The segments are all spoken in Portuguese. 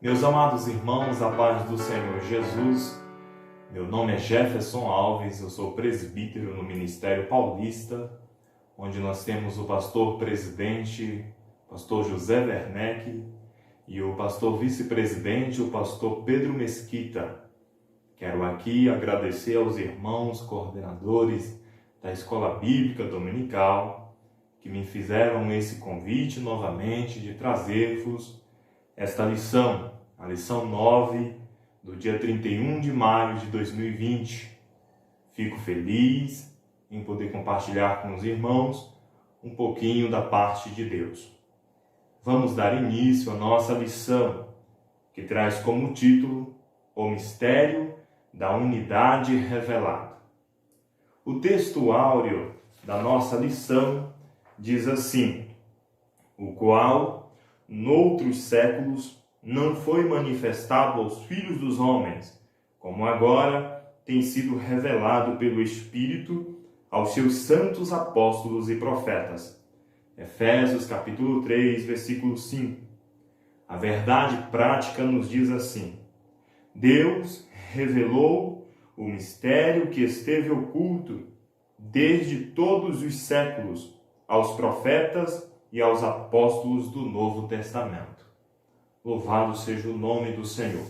Meus amados irmãos, a paz do Senhor Jesus, meu nome é Jefferson Alves, eu sou presbítero no Ministério Paulista, onde nós temos o pastor presidente, pastor José Werneck, e o pastor vice-presidente, o pastor Pedro Mesquita. Quero aqui agradecer aos irmãos coordenadores da Escola Bíblica Dominical, que me fizeram esse convite novamente de trazer-vos esta lição, a lição 9 do dia 31 de maio de 2020. Fico feliz em poder compartilhar com os irmãos um pouquinho da parte de Deus. Vamos dar início à nossa lição, que traz como título O Mistério da Unidade Revelada. O texto áureo da nossa lição diz assim: o qual noutros séculos não foi manifestado aos filhos dos homens, como agora tem sido revelado pelo Espírito aos seus santos apóstolos e profetas. Efésios capítulo 3, versículo 5. A verdade prática nos diz assim: Deus revelou o mistério que esteve oculto desde todos os séculos aos profetas e aos apóstolos do Novo Testamento. Louvado seja o nome do Senhor.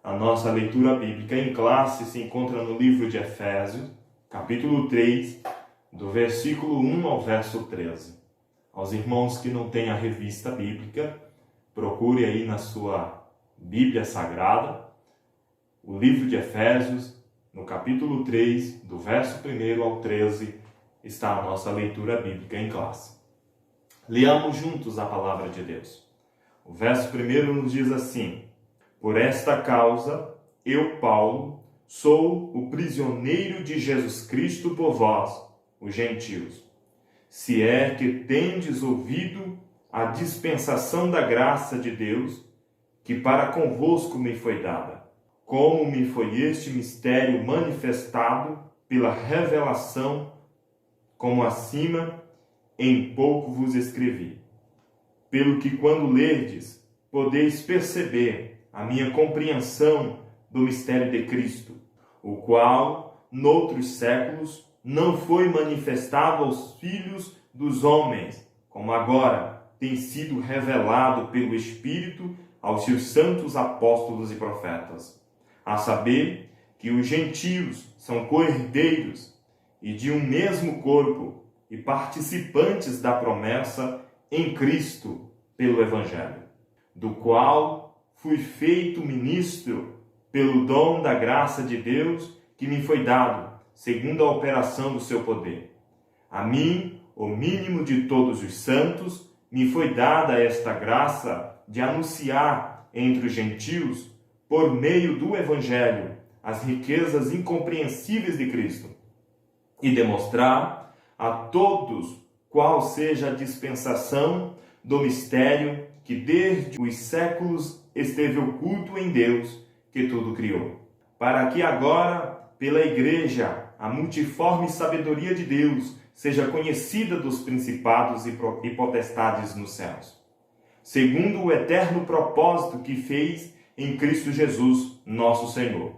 A nossa leitura bíblica em classe se encontra no livro de Efésios, capítulo 3, do versículo 1 ao verso 13. Aos irmãos que não têm a revista bíblica, procure aí na sua Bíblia Sagrada, o livro de Efésios, no capítulo 3, do verso 1 ao 13, está a nossa leitura bíblica em classe. Leamos juntos a palavra de Deus. O verso 1 nos diz assim: Por esta causa, eu, Paulo, sou o prisioneiro de Jesus Cristo por vós, os gentios. Se é que tendes ouvido a dispensação da graça de Deus, que para convosco me foi dada, como me foi este mistério manifestado pela revelação, como acima em pouco vos escrevi. Pelo que quando lerdes, podeis perceber a minha compreensão do mistério de Cristo, o qual, noutros séculos, não foi manifestado aos filhos dos homens, como agora tem sido revelado pelo Espírito aos seus santos apóstolos e profetas, a saber que os gentios são co-herdeiros e de um mesmo corpo, e participantes da promessa em Cristo pelo Evangelho, do qual fui feito ministro pelo dom da graça de Deus que me foi dado, segundo a operação do seu poder. A mim, o mínimo de todos os santos, me foi dada esta graça de anunciar entre os gentios, por meio do Evangelho, as riquezas incompreensíveis de Cristo, e demonstrar a todos qual seja a dispensação do mistério que desde os séculos esteve oculto em Deus, que tudo criou, para que agora, pela Igreja, a multiforme sabedoria de Deus seja conhecida dos principados e potestades nos céus, segundo o eterno propósito que fez em Cristo Jesus, nosso Senhor,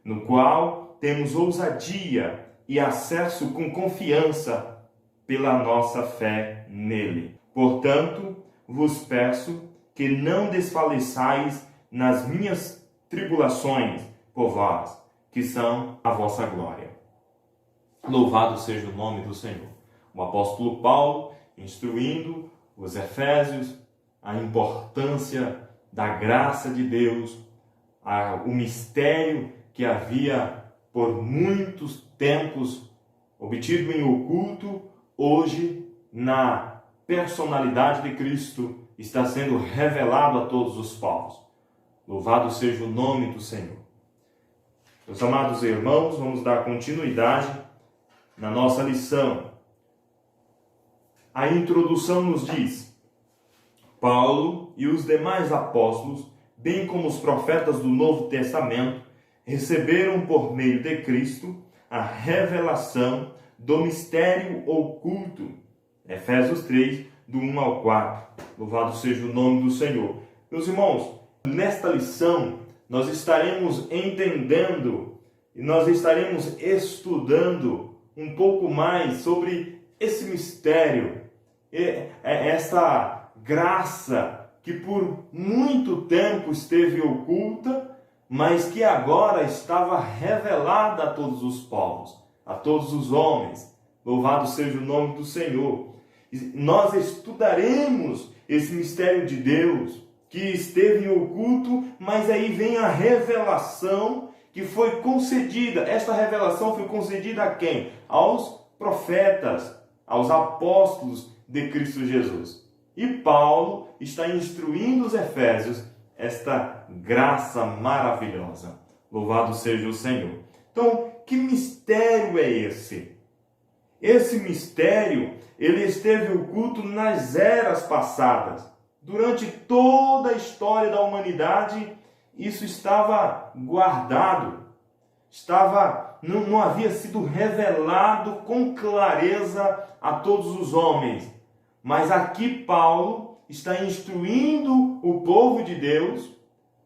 no qual temos ousadia e acesso com confiança pela nossa fé nele. Portanto, vos peço que não desfaleçais nas minhas tribulações por vós, que são a vossa glória. Louvado seja o nome do Senhor. O apóstolo Paulo, instruindo os efésios a importância da graça de Deus, o mistério que havia por muitos tempos obtido em oculto, hoje, na personalidade de Cristo, está sendo revelado a todos os povos. Louvado seja o nome do Senhor. Meus amados irmãos, vamos dar continuidade na nossa lição. A introdução nos diz: Paulo e os demais apóstolos, bem como os profetas do Novo Testamento, receberam por meio de Cristo a revelação do mistério oculto. Efésios 3, do 1 ao 4. Louvado seja o nome do Senhor. Meus irmãos, Nesta lição, nós estaremos entendendo e nós estaremos estudando um pouco mais sobre esse mistério, essa graça que por muito tempo esteve oculta, mas que agora estava revelada a todos os povos, a todos os homens. Louvado seja o nome do Senhor. Nós estudaremos esse mistério de Deus que esteve oculto, mas aí vem a revelação que foi concedida. Esta revelação foi concedida a quem? Aos profetas, aos apóstolos de Cristo Jesus. E Paulo está instruindo os efésios esta graça maravilhosa. Louvado seja o Senhor. Então, que mistério é esse? Esse mistério, ele esteve oculto nas eras passadas. Durante toda a história da humanidade, isso estava guardado. Não havia sido revelado com clareza a todos os homens. Mas aqui Paulo está instruindo o povo de Deus,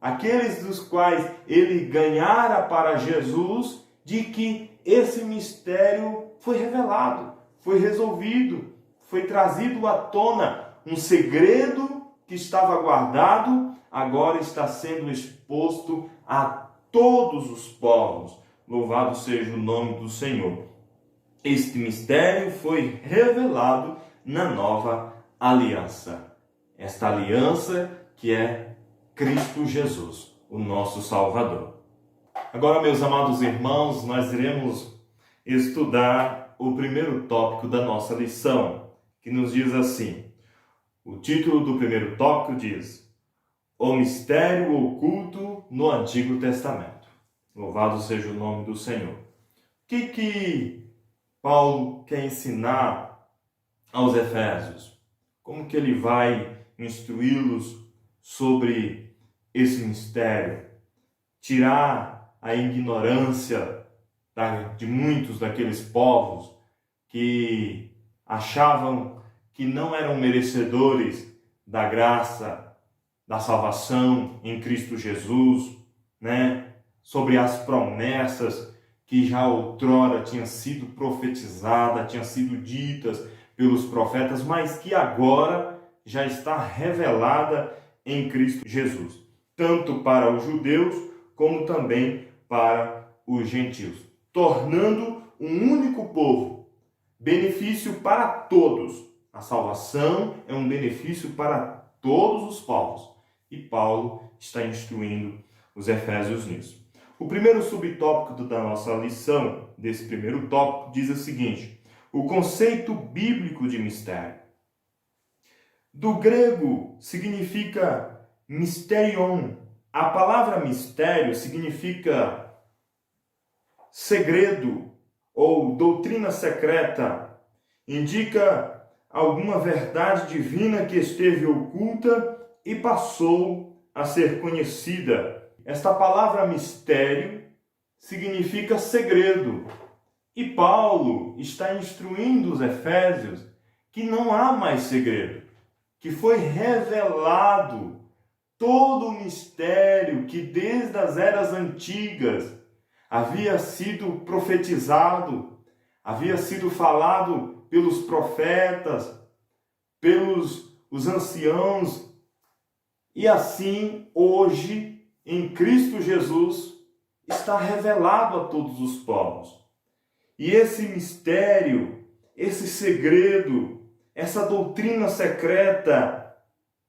aqueles dos quais ele ganhara para Jesus, de que esse mistério foi revelado, foi resolvido, foi trazido à tona. Um segredo que estava guardado, agora está sendo exposto a todos os povos. Louvado seja o nome do Senhor. Este mistério foi revelado na nova aliança. Esta aliança que é Cristo Jesus, o nosso Salvador. Agora, meus amados irmãos, nós iremos estudar o primeiro tópico da nossa lição, que nos diz assim. O título do primeiro tópico diz: O mistério oculto no Antigo Testamento. Louvado seja o nome do Senhor. O que Paulo quer ensinar aos Efésios? Como que ele vai instruí-los sobre esse mistério? Tirar a ignorância de muitos daqueles povos que achavam que não eram merecedores da graça, da salvação em Cristo Jesus, sobre as promessas que já outrora tinham sido profetizadas, tinham sido ditas pelos profetas, mas que agora já está revelada em Cristo Jesus, tanto para os judeus como também para os gentios, tornando um único povo, benefício para todos. A salvação é um benefício para todos os povos. E Paulo está instruindo os efésios nisso. O primeiro subtópico da nossa lição, desse primeiro tópico, diz o seguinte: o conceito bíblico de mistério. Do grego significa mysterion. A palavra mistério significa segredo ou doutrina secreta. Indica alguma verdade divina que esteve oculta e passou a ser conhecida. Esta palavra mistério significa segredo. E Paulo está instruindo os efésios que não há mais segredo, que foi revelado todo o mistério que desde as eras antigas havia sido profetizado, havia sido falado pelos profetas, pelos os anciãos, e assim hoje em Cristo Jesus está revelado a todos os povos. E esse mistério, esse segredo, essa doutrina secreta,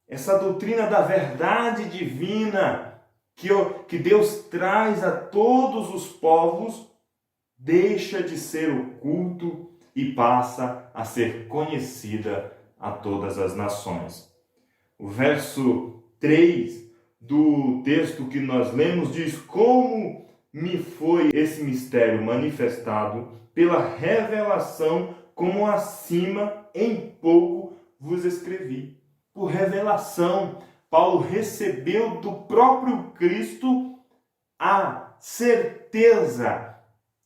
essa doutrina da verdade divina que Deus traz a todos os povos, deixa de ser oculto e passa a ser conhecida a todas as nações. O verso 3 do texto que nós lemos diz: como me foi esse mistério manifestado pela revelação, como acima em pouco vos escrevi. Por revelação, Paulo recebeu do próprio Cristo a certeza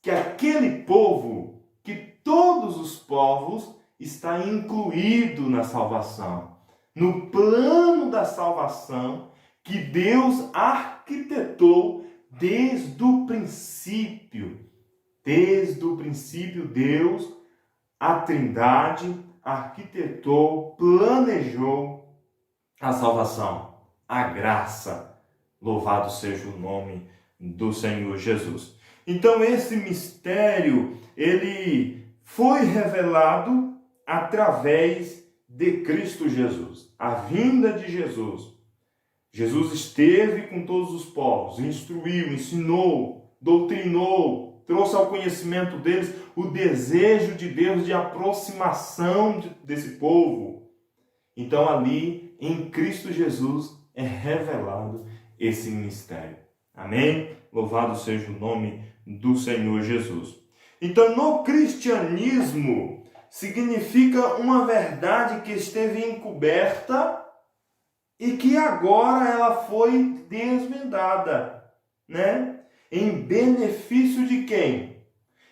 que aquele povo, que todos os povos, está incluído na salvação. No plano da salvação, que Deus arquitetou desde o princípio. Desde o princípio, Deus, a Trindade, arquitetou, planejou a salvação, a graça. Louvado seja o nome do Senhor Jesus. Então esse mistério, ele foi revelado através de Cristo Jesus, a vinda de Jesus. Jesus esteve com todos os povos, instruiu, ensinou, doutrinou, trouxe ao conhecimento deles o desejo de Deus de aproximação desse povo. Então ali, em Cristo Jesus, é revelado esse mistério. Amém? Louvado seja o nome do Senhor Jesus. Então, no cristianismo, significa uma verdade que esteve encoberta e que agora ela foi desvendada, né? Em benefício de quem?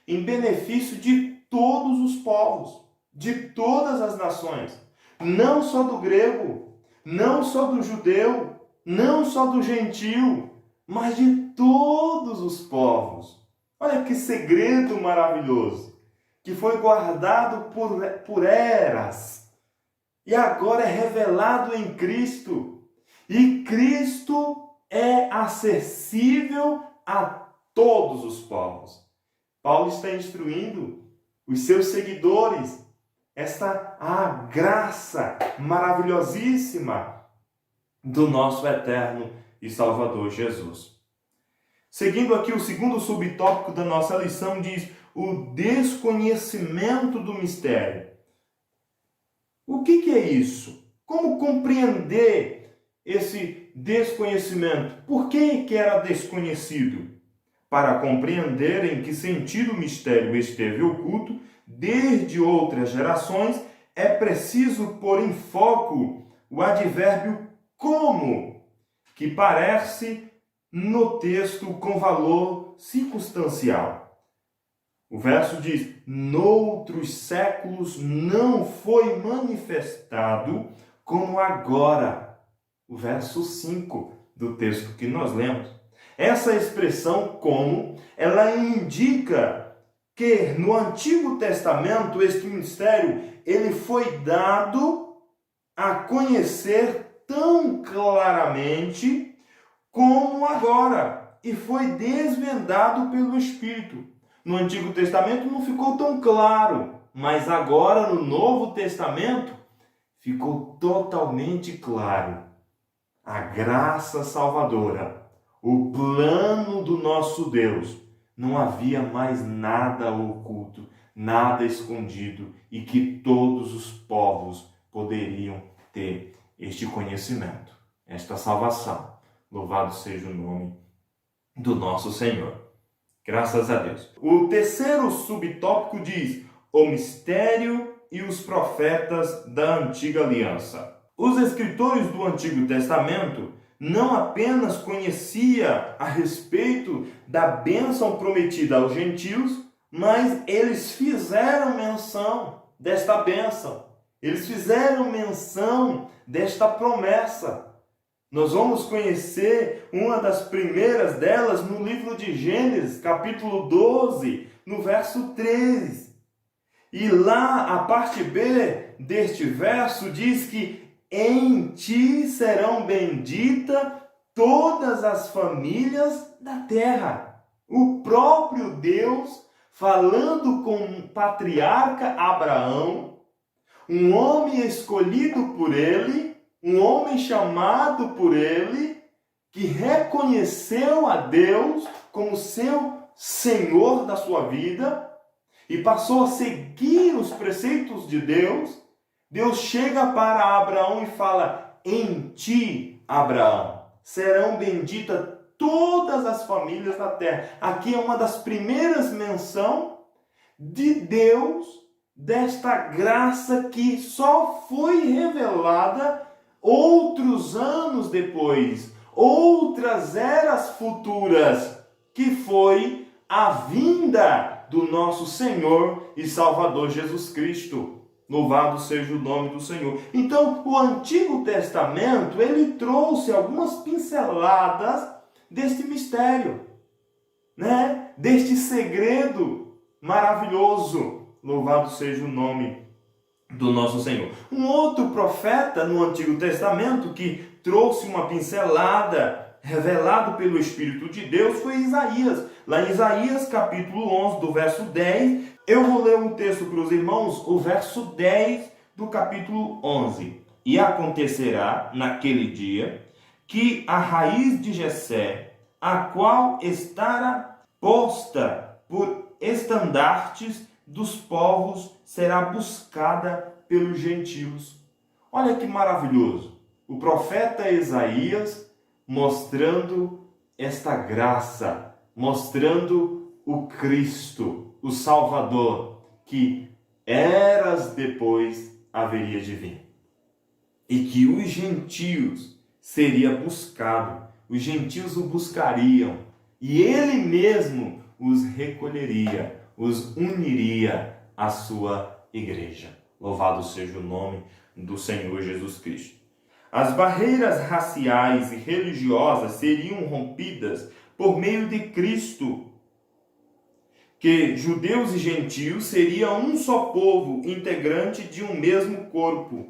Em benefício de todos os povos, de todas as nações. Não só do grego, não só do judeu, não só do gentil, mas de todos os povos. Olha que segredo maravilhoso, que foi guardado por eras e agora é revelado em Cristo. E Cristo é acessível a todos os povos. Paulo está instruindo os seus seguidores a graça maravilhosíssima do nosso eterno e Salvador Jesus. Seguindo aqui o segundo subtópico da nossa lição, diz o desconhecimento do mistério. O que é isso? Como compreender esse desconhecimento? Por que era desconhecido? Para compreender em que sentido o mistério esteve oculto desde outras gerações, é preciso pôr em foco o advérbio como, que parece no texto com valor circunstancial. O verso diz: noutros séculos não foi manifestado como agora. O verso 5 do texto que nós lemos. Essa expressão como, ela indica que no Antigo Testamento este mistério ele foi dado a conhecer tão claramente como agora e foi desvendado pelo Espírito. No Antigo Testamento não ficou tão claro, mas agora no Novo Testamento ficou totalmente claro. A graça salvadora, o plano do nosso Deus, não havia mais nada oculto, nada escondido e que todos os povos poderiam ter este conhecimento, esta salvação. Louvado seja o nome do nosso Senhor. Graças a Deus. O terceiro subtópico diz o mistério e os profetas da antiga aliança. Os escritores do Antigo Testamento não apenas conheciam a respeito da bênção prometida aos gentios, mas eles fizeram menção desta bênção. Eles fizeram menção desta promessa. Nós vamos conhecer uma das primeiras delas no livro de Gênesis, capítulo 12, no verso 13. E lá, a parte B deste verso diz que em ti serão benditas todas as famílias da terra. O próprio Deus falando com o patriarca Abraão, um homem escolhido por ele, um homem chamado por ele, que reconheceu a Deus como seu Senhor da sua vida e passou a seguir os preceitos de Deus. Deus chega para Abraão e fala: em ti, Abraão, serão benditas todas as famílias da terra. Aqui é uma das primeiras menções de Deus, desta graça que só foi revelada outros anos depois, outras eras futuras, que foi a vinda do nosso Senhor e Salvador Jesus Cristo. Louvado seja o nome do Senhor. Então, o Antigo Testamento, ele trouxe algumas pinceladas deste mistério, né? Deste segredo maravilhoso. Louvado seja o nome do nosso Senhor. Um outro profeta no Antigo Testamento que trouxe uma pincelada revelado pelo Espírito de Deus foi Isaías. Lá em Isaías capítulo 11, do verso 10, eu vou ler um texto para os irmãos, o verso 10 do capítulo 11. E acontecerá naquele dia que a raiz de Jessé, a qual estará posta por estandartes dos povos, será buscada pelos gentios. Olha que maravilhoso. O profeta Isaías mostrando esta graça, mostrando o Cristo, o Salvador, que eras depois haveria de vir. E que os gentios seria buscado, os gentios o buscariam, e ele mesmo os recolheria, os uniria à sua igreja. Louvado seja o nome do Senhor Jesus Cristo. As barreiras raciais e religiosas seriam rompidas por meio de Cristo, que judeus e gentios seriam um só povo, integrante de um mesmo corpo.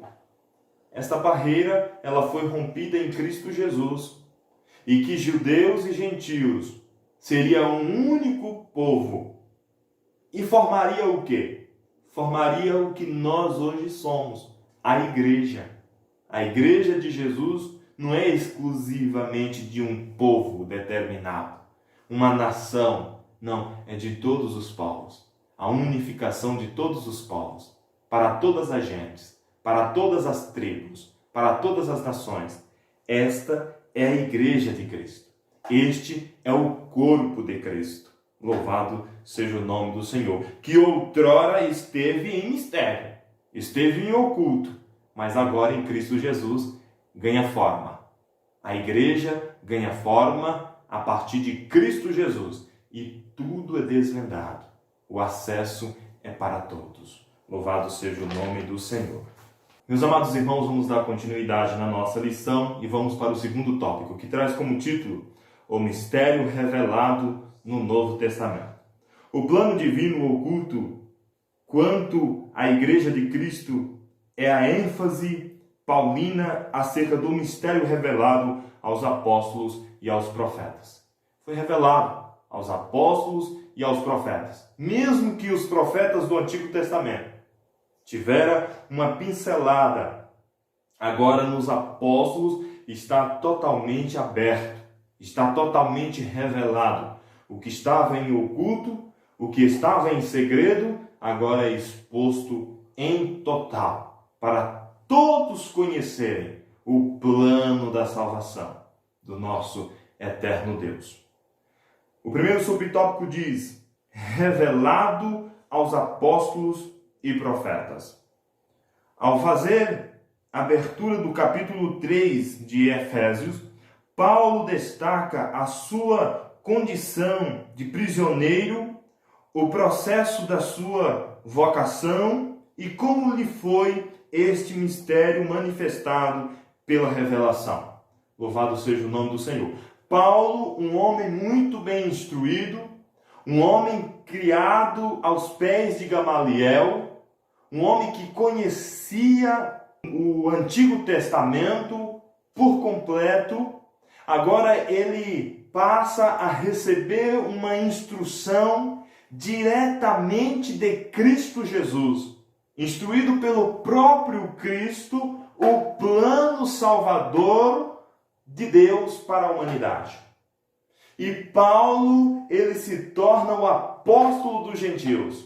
Esta barreira, ela foi rompida em Cristo Jesus, e que judeus e gentios seriam um único povo. E formaria o quê? Formaria o que nós hoje somos, a igreja. A igreja de Jesus não é exclusivamente de um povo determinado, uma nação. Não, é de todos os povos. A unificação de todos os povos, para todas as gentes, para todas as tribos, para todas as nações. Esta é a igreja de Cristo. Este é o corpo de Cristo. Louvado seja o nome do Senhor, que outrora esteve em mistério, esteve em oculto, mas agora em Cristo Jesus ganha forma. A igreja ganha forma a partir de Cristo Jesus e tudo é desvendado. O acesso é para todos. Louvado seja o nome do Senhor. Meus amados irmãos, vamos dar continuidade na nossa lição e vamos para o segundo tópico, que traz como título o mistério revelado no Novo Testamento. O plano divino oculto quanto à Igreja de Cristo é a ênfase paulina acerca do mistério revelado aos apóstolos e aos profetas. Foi revelado aos apóstolos e aos profetas. Mesmo que os profetas do Antigo Testamento tiveram uma pincelada, agora nos apóstolos está totalmente aberto, está totalmente revelado. O que estava em oculto, o que estava em segredo, agora é exposto em total, para todos conhecerem o plano da salvação do nosso eterno Deus. O primeiro subtópico diz: revelado aos apóstolos e profetas. Ao fazer a abertura do capítulo 3 de Efésios, Paulo destaca a sua condição de prisioneiro, o processo da sua vocação e como lhe foi este mistério manifestado pela revelação. Louvado seja o nome do Senhor. Paulo, um homem muito bem instruído, um homem criado aos pés de Gamaliel, um homem que conhecia o Antigo Testamento por completo, agora ele passa a receber uma instrução diretamente de Cristo Jesus, instruído pelo próprio Cristo, o plano salvador de Deus para a humanidade. E Paulo, ele se torna o apóstolo dos gentios,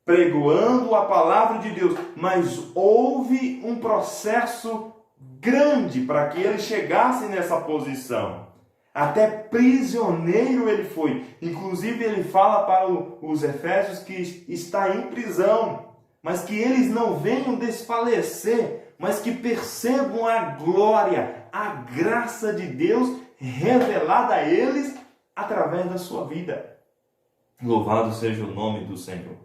pregoando a palavra de Deus, mas houve um processo grande para que ele chegasse nessa posição. Até prisioneiro ele foi. Inclusive ele fala para os efésios que está em prisão, mas que eles não venham desfalecer, mas que percebam a glória, a graça de Deus revelada a eles através da sua vida. Louvado seja o nome do Senhor.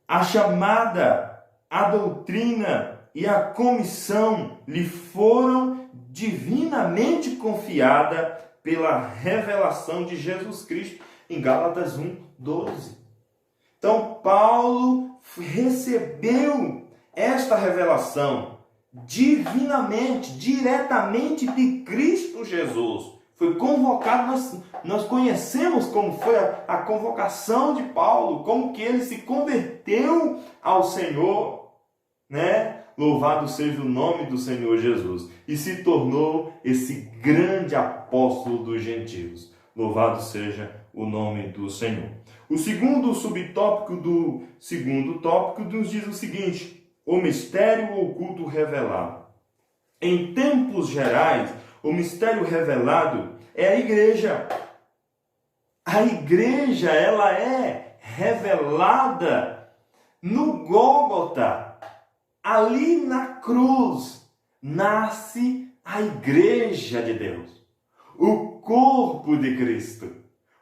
A chamada a doutrina e a comissão lhe foram divinamente confiada pela revelação de Jesus Cristo, em Gálatas 1:12. Então, Paulo recebeu esta revelação divinamente, diretamente de Cristo Jesus. Foi convocado, nós conhecemos como foi a convocação de Paulo, como que ele se converteu ao Senhor, né? Louvado seja o nome do Senhor Jesus. E se tornou esse grande apóstolo dos gentios. Louvado seja o nome do Senhor. O segundo subtópico do segundo tópico nos diz o seguinte: o mistério oculto revelado. Em tempos gerais, o mistério revelado é a igreja. A igreja, ela é revelada no Gólgota. Ali na cruz nasce a igreja de Deus, o corpo de Cristo.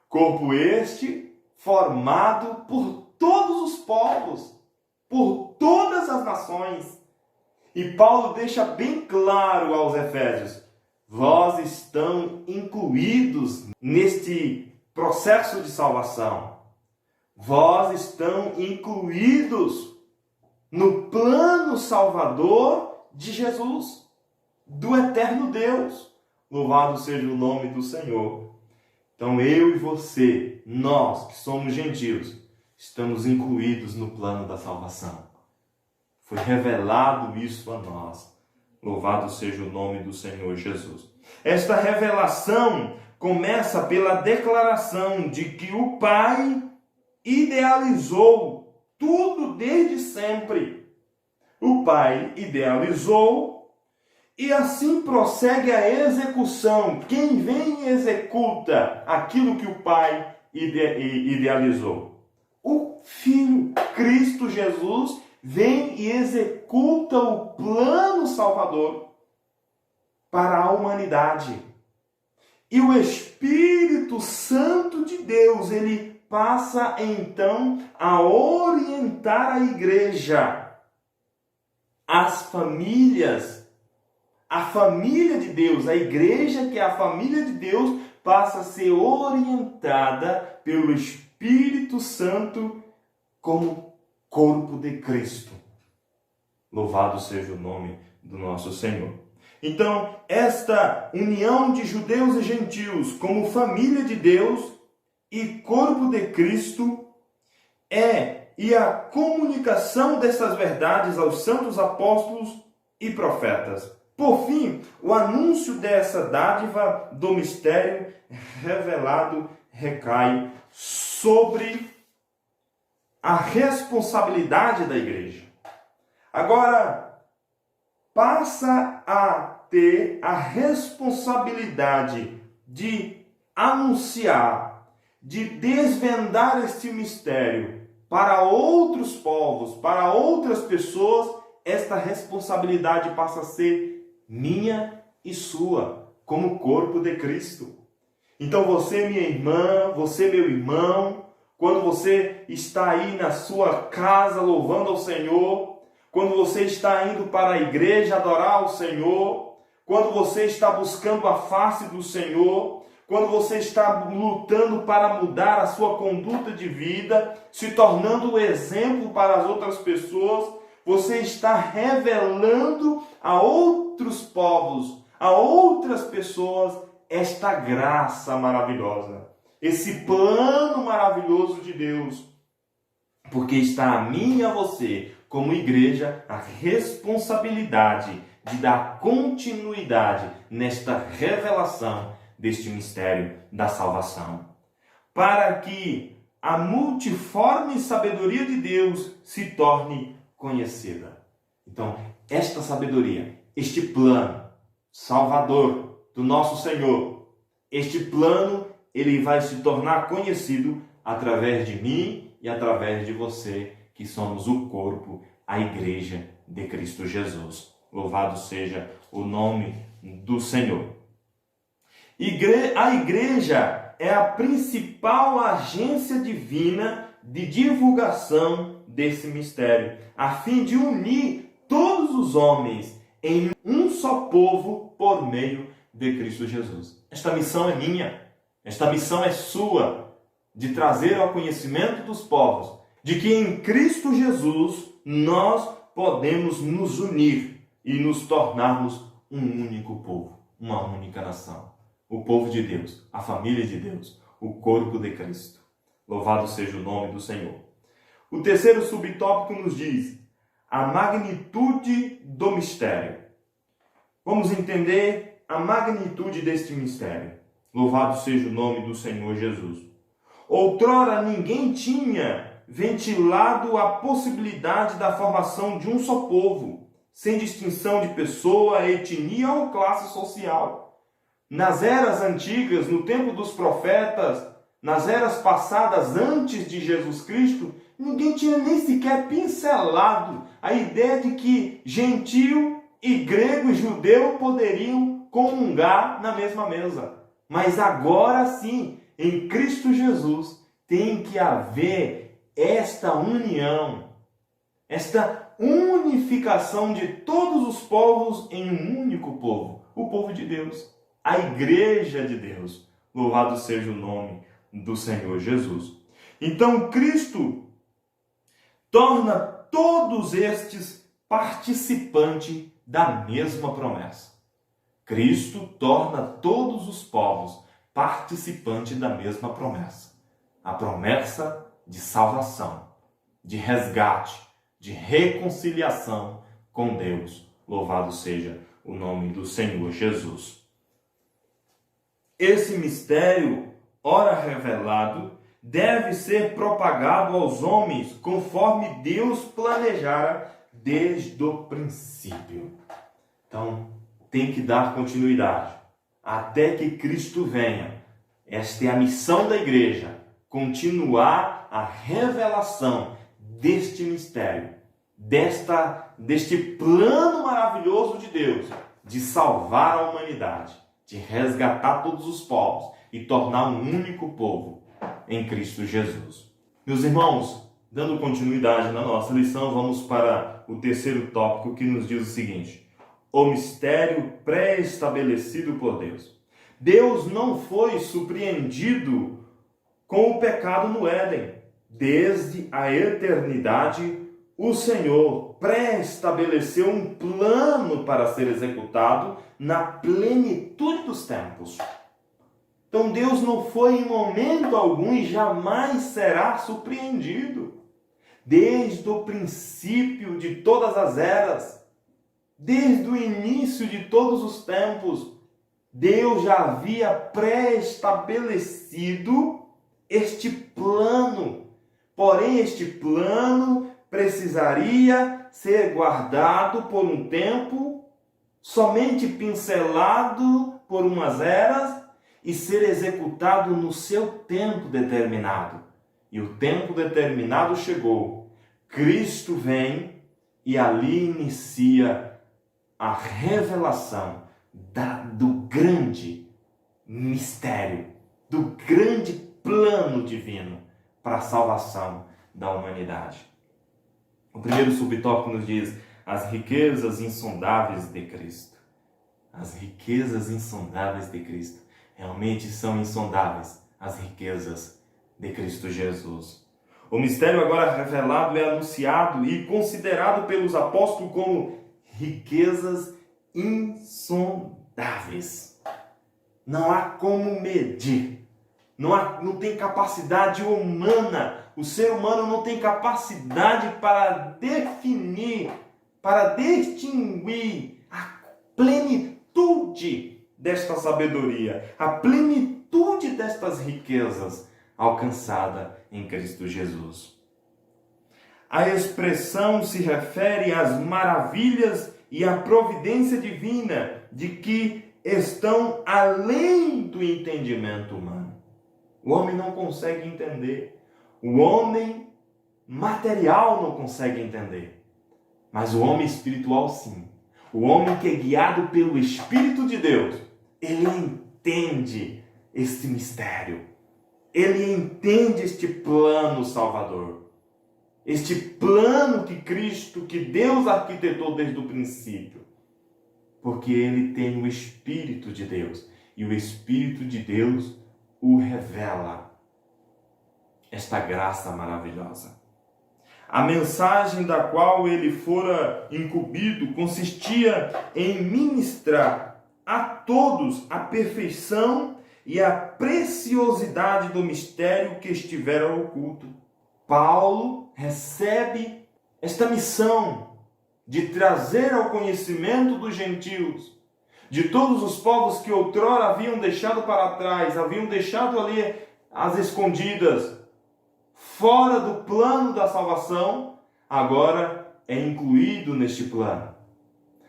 Corpo este formado por todos os povos, por todas as nações. E Paulo deixa bem claro aos Efésios: vós estão incluídos neste processo de salvação. Vós estão incluídos no plano salvador de Jesus, do eterno Deus. Louvado seja o nome do Senhor. Então eu e você, nós que somos gentios, estamos incluídos no plano da salvação. Foi revelado isso a nós. Louvado seja o nome do Senhor Jesus. Esta revelação começa pela declaração de que o Pai idealizou tudo desde sempre. O Pai idealizou e assim prossegue a execução. Quem vem e executa aquilo que o Pai idealizou? O Filho, Cristo Jesus, vem e executa o plano salvador para a humanidade. E o Espírito Santo de Deus, ele passa então a orientar a igreja, as famílias, a família de Deus, a igreja que é a família de Deus, passa a ser orientada pelo Espírito Santo como corpo de Cristo. Louvado seja o nome do nosso Senhor. Então, esta união de judeus e gentios como família de Deus e corpo de Cristo e a comunicação dessas verdades aos santos apóstolos e profetas. Por fim, o anúncio dessa dádiva do mistério revelado recai sobre a responsabilidade da igreja. Agora, passa a ter a responsabilidade de anunciar, de desvendar este mistério para outros povos, para outras pessoas. Esta responsabilidade passa a ser minha e sua, como corpo de Cristo. Então você, minha irmã, você, meu irmão, quando você está aí na sua casa louvando ao Senhor, quando você está indo para a igreja adorar ao Senhor, quando você está buscando a face do Senhor, quando você está lutando para mudar a sua conduta de vida, se tornando um exemplo para as outras pessoas, você está revelando a outros povos, a outras pessoas, esta graça maravilhosa, esse plano maravilhoso de Deus. Porque está a mim e a você, como igreja, a responsabilidade de dar continuidade nesta revelação deste mistério da salvação, para que a multiforme sabedoria de Deus se torne conhecida. Então, esta sabedoria, este plano salvador do nosso Senhor, este plano, ele vai se tornar conhecido através de mim e através de você, que somos o corpo, a igreja de Cristo Jesus. Louvado seja o nome do Senhor. A igreja é a principal agência divina de divulgação desse mistério, a fim de unir todos os homens em um só povo por meio de Cristo Jesus. Esta missão é minha, esta missão é sua, de trazer ao conhecimento dos povos de que em Cristo Jesus nós podemos nos unir e nos tornarmos um único povo, uma única nação. O povo de Deus, a família de Deus, o corpo de Cristo. Louvado seja o nome do Senhor. O terceiro subtópico nos diz a magnitude do mistério. Vamos entender a magnitude deste mistério. Louvado seja o nome do Senhor Jesus. Outrora ninguém tinha ventilado a possibilidade da formação de um só povo, sem distinção de pessoa, etnia ou classe social. Nas eras antigas, no tempo dos profetas, nas eras passadas antes de Jesus Cristo, ninguém tinha nem sequer pincelado a ideia de que gentio e grego e judeu poderiam comungar na mesma mesa. Mas agora sim, em Cristo Jesus, tem que haver esta união, esta unificação de todos os povos em um único povo, o povo de Deus, a igreja de Deus. Louvado seja o nome do Senhor Jesus. Então Cristo torna todos estes participantes da mesma promessa. Cristo torna todos os povos participantes da mesma promessa. A promessa de salvação, de resgate, de reconciliação com Deus. Louvado seja o nome do Senhor Jesus. Esse mistério, ora revelado, deve ser propagado aos homens conforme Deus planejara desde o princípio. Então, tem que dar continuidade até que Cristo venha. Esta é a missão da igreja, continuar a revelação deste mistério, deste plano maravilhoso de Deus, de salvar a humanidade, de resgatar todos os povos e tornar um único povo em Cristo Jesus. Meus irmãos, dando continuidade na nossa lição, vamos para o terceiro tópico que nos diz o seguinte: o mistério pré-estabelecido por Deus. Deus não foi surpreendido com o pecado no Éden. Desde a eternidade, o Senhor pré-estabeleceu um plano para ser executado na plenitude dos tempos. Então Deus não foi em momento algum e jamais será surpreendido. Desde o princípio de todas as eras, desde o início de todos os tempos, Deus já havia pré-estabelecido este plano. Porém, este plano precisaria ser guardado por um tempo, somente pincelado por umas eras e ser executado no seu tempo determinado. E o tempo determinado chegou. Cristo vem e ali inicia a revelação do grande mistério, do grande plano divino para a salvação da humanidade. O primeiro subtópico nos diz as riquezas insondáveis de Cristo. As riquezas insondáveis de Cristo. Realmente são insondáveis as riquezas de Cristo Jesus. O mistério agora revelado é anunciado e considerado pelos apóstolos como riquezas insondáveis. Não há como medir. Não tem capacidade humana. O ser humano não tem capacidade para definir, para distinguir a plenitude desta sabedoria, a plenitude destas riquezas alcançada em Cristo Jesus. A expressão se refere às maravilhas e à providência divina de que estão além do entendimento humano. O homem não consegue entender. O homem material não consegue entender. Mas o homem espiritual sim. O homem que é guiado pelo Espírito de Deus, ele entende este mistério. ele entende este plano salvador. Este plano que Cristo, que Deus arquitetou desde o princípio. Porque ele tem o Espírito de Deus. E o Espírito de Deus o revela. Esta graça maravilhosa. A mensagem da qual ele fora incumbido consistia em ministrar a todos a perfeição e a preciosidade do mistério que estivera oculto. Paulo recebe esta missão de trazer ao conhecimento dos gentios, de todos os povos que outrora haviam deixado para trás, haviam deixado ali as escondidas, fora do plano da salvação, agora é incluído neste plano.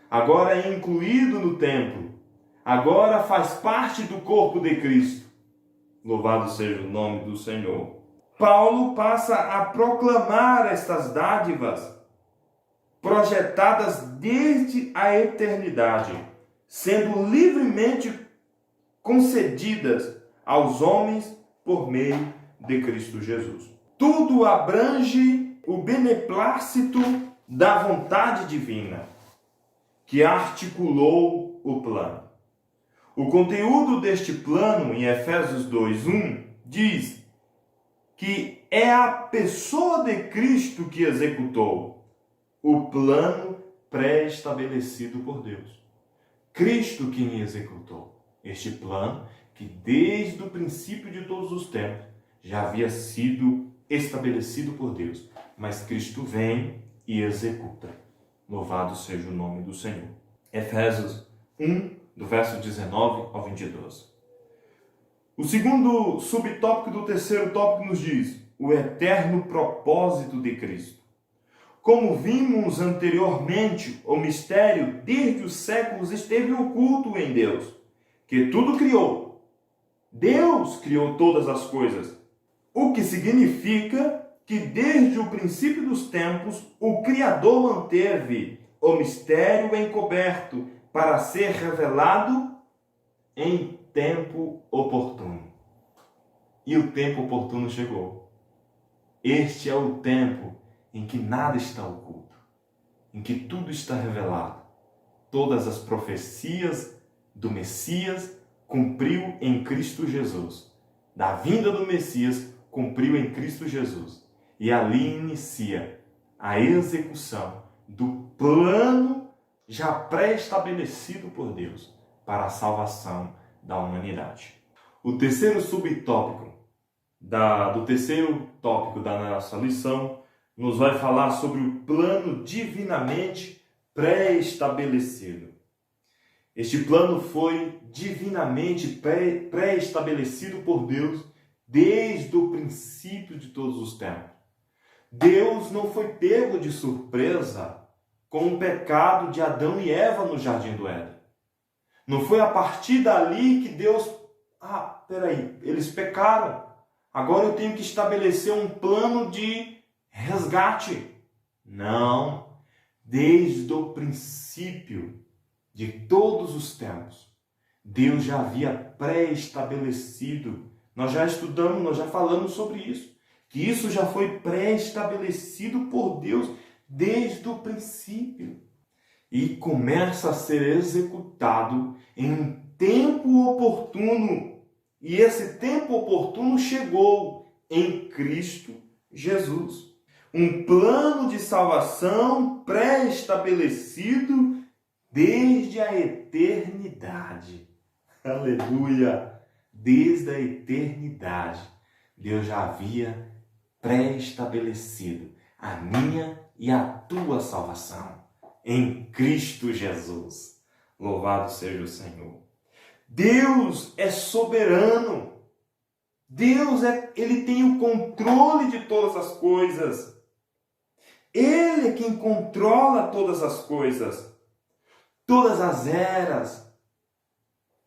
Agora é incluído no templo. Agora faz parte do corpo de Cristo. Louvado seja o nome do Senhor. Paulo passa a proclamar estas dádivas projetadas desde a eternidade, sendo livremente concedidas aos homens por meio de Cristo Jesus. Tudo abrange o beneplácito da vontade divina, que articulou o plano. O conteúdo deste plano, em Efésios 2:1, diz que é a pessoa de Cristo que executou o plano pré-estabelecido por Deus. Cristo quem executou este plano que desde o princípio de todos os tempos já havia sido estabelecido por Deus. Mas Cristo vem e executa. Louvado seja o nome do Senhor. Efésios 1, do verso 19 ao 22. O segundo subtópico do terceiro tópico nos diz o eterno propósito de Cristo. Como vimos anteriormente, o mistério desde os séculos esteve oculto em Deus, que tudo criou. Deus criou todas as coisas, o que significa que desde o princípio dos tempos o Criador manteve o mistério encoberto para ser revelado em tempo oportuno. E o tempo oportuno chegou. Este é o tempo em que nada está oculto, em que tudo está revelado. Todas as profecias do Messias cumpriu em Cristo Jesus. Da vinda do Messias cumpriu em Cristo Jesus. E ali inicia a execução do plano já pré-estabelecido por Deus para a salvação da humanidade. O terceiro subtópico do terceiro tópico da nossa lição nos vai falar sobre o plano divinamente pré-estabelecido. Este plano foi divinamente pré-estabelecido por Deus desde o princípio de todos os tempos. Deus não foi pego de surpresa com o pecado de Adão e Eva no Jardim do Éden. Não foi a partir dali que Deus... eles pecaram. Agora eu tenho que estabelecer um plano de resgate. Não. Desde o princípio de todos os tempos, Deus já havia pré-estabelecido. Nós já estudamos, nós já falamos sobre isso. Que isso já foi pré-estabelecido por Deus desde o princípio. E começa a ser executado em um tempo oportuno. E esse tempo oportuno chegou em Cristo Jesus. Um plano de salvação pré-estabelecido desde a eternidade. Aleluia! Desde a eternidade, Deus já havia pré-estabelecido a minha e a tua salvação em Cristo Jesus. Louvado seja o Senhor. Deus é soberano. Ele tem o controle de todas as coisas. Ele é quem controla todas as coisas, todas as eras,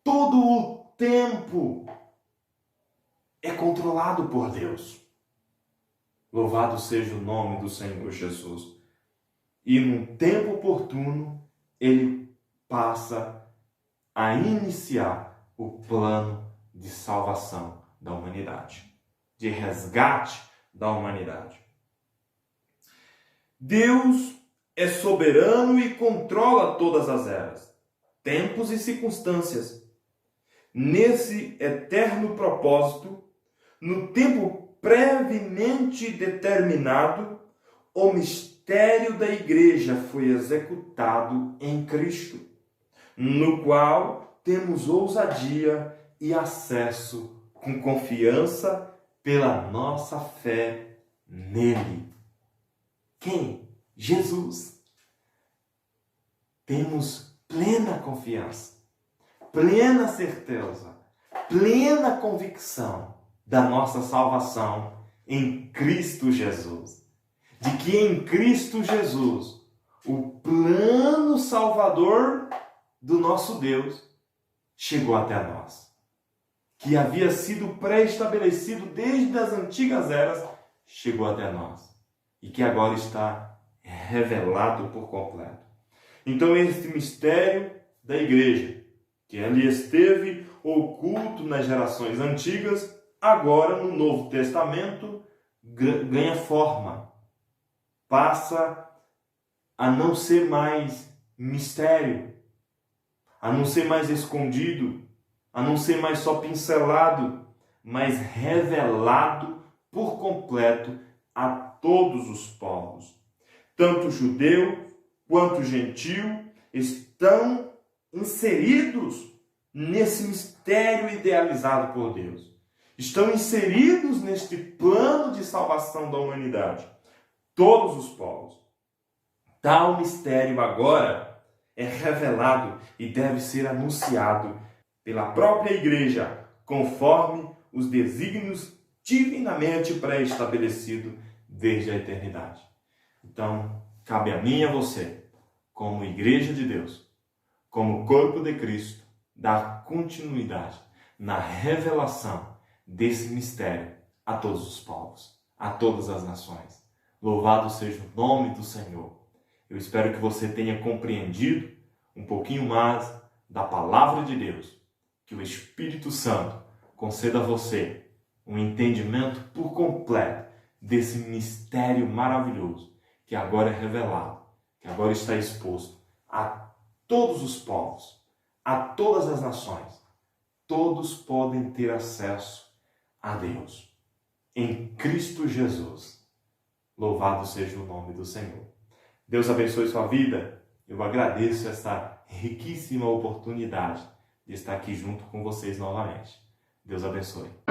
todo o tempo é controlado por Deus. Louvado seja o nome do Senhor Jesus. E num tempo oportuno, Ele passa a iniciar o plano de salvação da humanidade. de resgate da humanidade. Deus é soberano e controla todas as eras, tempos e circunstâncias. Nesse eterno propósito, no tempo previamente determinado, o mistério da Igreja foi executado em Cristo, no qual temos ousadia e acesso com confiança pela nossa fé nele. Quem? Jesus. Temos plena confiança, plena certeza, plena convicção da nossa salvação em Cristo Jesus. De que em Cristo Jesus, o plano salvador do nosso Deus chegou até nós. Que havia sido pré-estabelecido desde as antigas eras, chegou até nós. E que agora está revelado por completo. Então, este mistério da Igreja, que ali esteve oculto nas gerações antigas, agora no Novo Testamento ganha forma. Passa a não ser mais mistério, a não ser mais escondido, a não ser mais só pincelado, mas revelado por completo a todos os povos. Tanto judeu quanto gentil estão inseridos nesse mistério idealizado por Deus. Estão inseridos neste plano de salvação da humanidade. Todos os povos. Tal mistério agora é revelado e deve ser anunciado pela própria Igreja, conforme os desígnios divinamente pré-estabelecidos desde a eternidade. Então, cabe a mim e a você, como Igreja de Deus, como corpo de Cristo, dar continuidade na revelação desse mistério a todos os povos, a todas as nações. Louvado seja o nome do Senhor. Eu espero que você tenha compreendido um pouquinho mais da palavra de Deus, que o Espírito Santo conceda a você um entendimento por completo desse mistério maravilhoso que agora é revelado, que agora está exposto a todos os povos, a todas as nações. Todos podem ter acesso a Deus em Cristo Jesus. Louvado seja o nome do Senhor. Deus abençoe sua vida. Eu agradeço essa riquíssima oportunidade de estar aqui junto com vocês novamente. Deus abençoe.